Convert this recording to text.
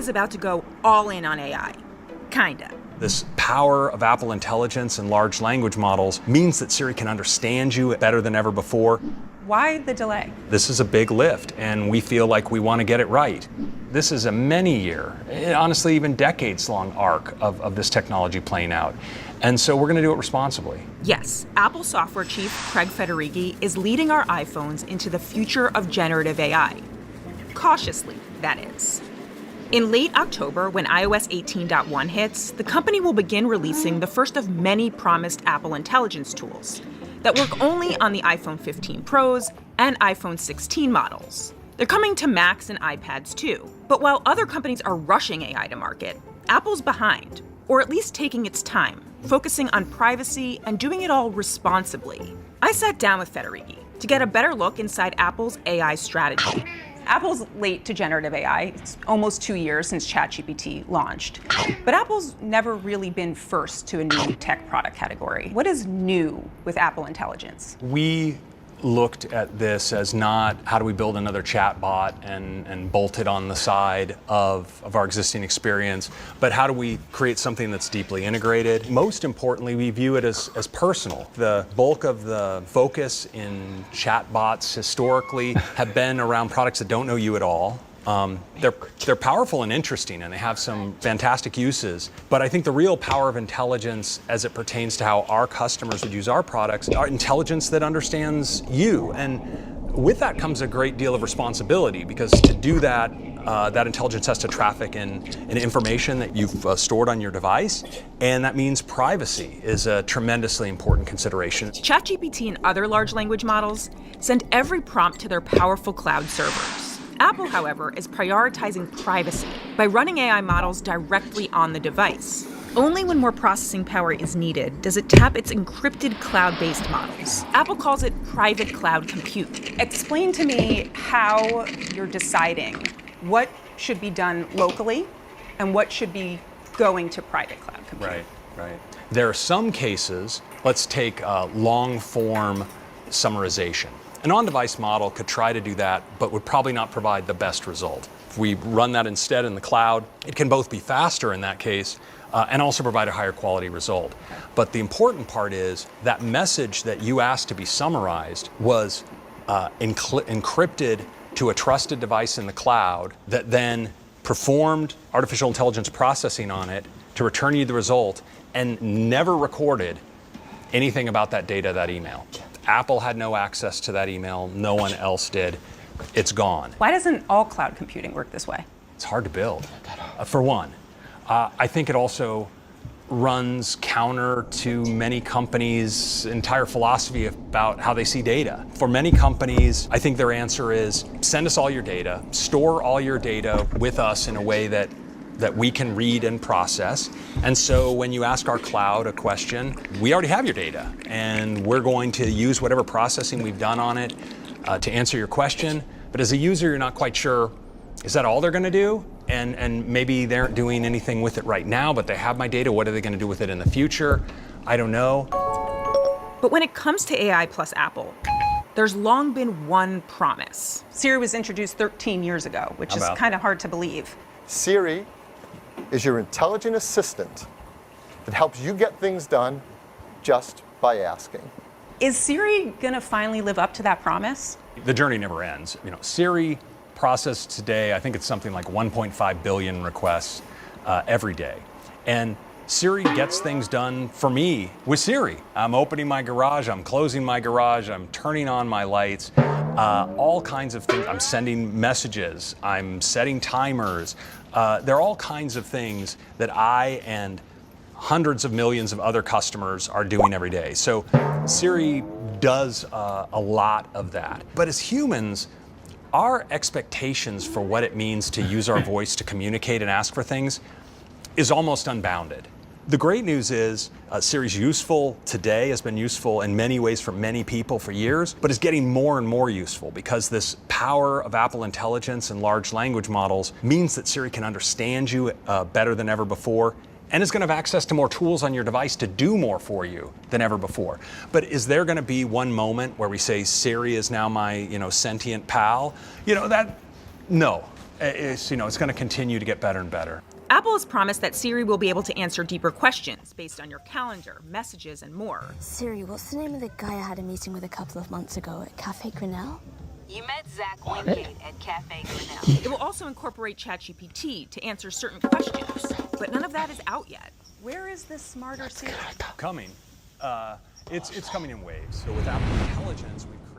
is about to go all in on AI. Kinda. This power of Apple Intelligence and large language models means that Siri can understand you better than ever before. Why the delay? This is a big lift, and we feel like we want to get it right. This is a many-year, honestly even decades-long arc of this technology playing out. And so we're going to do it responsibly. Yes, Apple software chief Craig Federighi is leading our iPhones into the future of generative AI. Cautiously, that is. In late October, when iOS 18.1 hits, the company will begin releasing the first of many promised Apple Intelligence tools that work only on the iPhone 15 Pros and iPhone 16 models. They're coming to Macs and iPads too. But while other companies are rushing AI to market, Apple's behind, or at least taking its time, focusing on privacy and doing it all responsibly. I sat down with Federighi to get a better look inside Apple's AI strategy. Apple's late to generative AI. It's almost 2 years since ChatGPT launched. But Apple's never really been first to a new tech product category. What is new with Apple Intelligence? We looked at this as not how do we build another chat bot and bolt it on the side of our existing experience, but how do we create something that's deeply integrated. Most importantly, we view it as personal. The bulk of the focus in chat bots historically have been around products that don't know you at all. They're powerful and interesting, and they have some fantastic uses. But I think the real power of intelligence as it pertains to how our customers would use our products are intelligence that understands you. And with that comes a great deal of responsibility, because to do that, that intelligence has to traffic in information that you've stored on your device. And that means privacy is a tremendously important consideration. ChatGPT and other large language models send every prompt to their powerful cloud servers. Apple, however, is prioritizing privacy by running AI models directly on the device. Only when more processing power is needed does it tap its encrypted cloud-based models. Apple calls it private cloud compute. Explain to me how you're deciding what should be done locally and what should be going to private cloud compute. Right. There are some cases, let's take long-form summarization. An on-device model could try to do that, but would probably not provide the best result. If we run that instead in the cloud, it can both be faster in that case and also provide a higher quality result. But the important part is that message that you asked to be summarized was encrypted to a trusted device in the cloud that then performed artificial intelligence processing on it to return you the result and never recorded anything about that data, that email. Apple had no access to that email. No one else did. It's gone. Why doesn't all cloud computing work this way? It's hard to build, for one. I think it also runs counter to many companies' entire philosophy about how they see data. For many companies, I think their answer is send us all your data, store all your data with us in a way that we can read and process. And so when you ask our cloud a question, we already have your data, and we're going to use whatever processing we've done on it to answer your question. But as a user, you're not quite sure, is that all they're going to do? And maybe they aren't doing anything with it right now, but they have my data. What are they going to do with it in the future? I don't know. But when it comes to AI plus Apple, there's long been one promise. Siri was introduced 13 years ago, which is kind of hard to believe. Siri is your intelligent assistant that helps you get things done just by asking. Is Siri going to finally live up to that promise? The journey never ends. Siri processes today, I think it's something like 1.5 billion requests every day. And Siri gets things done for me with Siri. I'm opening my garage, I'm closing my garage, I'm turning on my lights, all kinds of things. I'm sending messages, I'm setting timers. There are all kinds of things that I and hundreds of millions of other customers are doing every day. So Siri does a lot of that. But as humans, our expectations for what it means to use our voice to communicate and ask for things is almost unbounded. The great news is Siri's useful today, has been useful in many ways for many people for years, but is getting more and more useful because this power of Apple Intelligence and large language models means that Siri can understand you better than ever before, and is going to have access to more tools on your device to do more for you than ever before. But is there going to be one moment where we say Siri is now my, sentient pal? No. it's going to continue to get better and better. Apple has promised that Siri will be able to answer deeper questions based on your calendar, messages, and more. Siri, what's the name of the guy I had a meeting with a couple of months ago at Cafe Grinnell? You met Zach Wingate at Cafe Grinnell. It will also incorporate ChatGPT to answer certain questions, but none of that is out yet. Where is this smarter Siri? Coming. It's coming in waves. So with Apple Intelligence, we've created